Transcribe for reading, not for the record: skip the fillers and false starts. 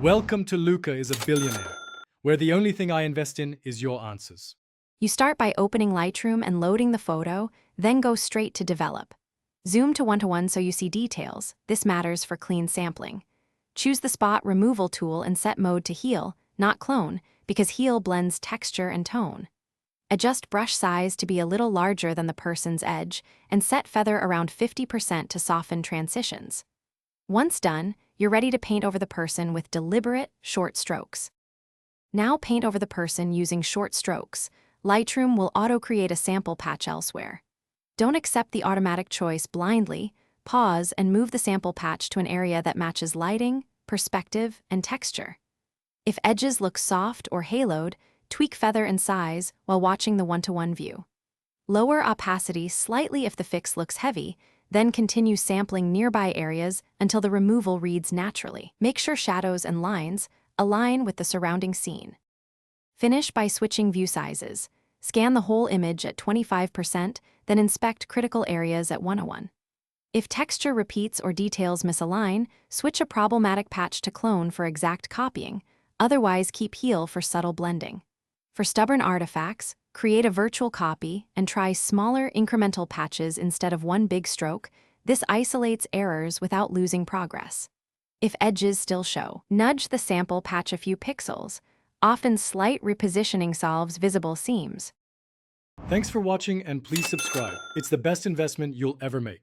Welcome to Luca is a Billionaire, where the only thing I invest in is your answers. You start by opening Lightroom and loading the photo, then go straight to Develop. Zoom to 1:1 so you see details. This matters for clean sampling. Choose the Spot Removal tool and set mode to Heal, not Clone, because Heal blends texture and tone. Adjust brush size to be a little larger than the person's edge, and set feather around 50% to soften transitions. Once done, you're ready to paint over the person with deliberate, short strokes. Now paint over the person using short strokes. Lightroom will auto-create a sample patch elsewhere. Don't accept the automatic choice blindly. Pause and move the sample patch to an area that matches lighting, perspective, and texture. If edges look soft or haloed, tweak feather and size while watching the 1:1 view. Lower opacity slightly if the fix looks heavy, then continue sampling nearby areas until the removal reads naturally. Make sure shadows and lines align with the surrounding scene. Finish by switching view sizes. Scan the whole image at 25%, then inspect critical areas at 1:1. If texture repeats or details misalign, switch a problematic patch to Clone for exact copying, otherwise keep Heal for subtle blending. For stubborn artifacts, create a virtual copy and try smaller incremental patches instead of one big stroke. This isolates errors without losing progress. If edges still show, nudge the sample patch a few pixels. Often slight repositioning solves visible seams. Thanks for watching and please subscribe. It's the best investment you'll ever make.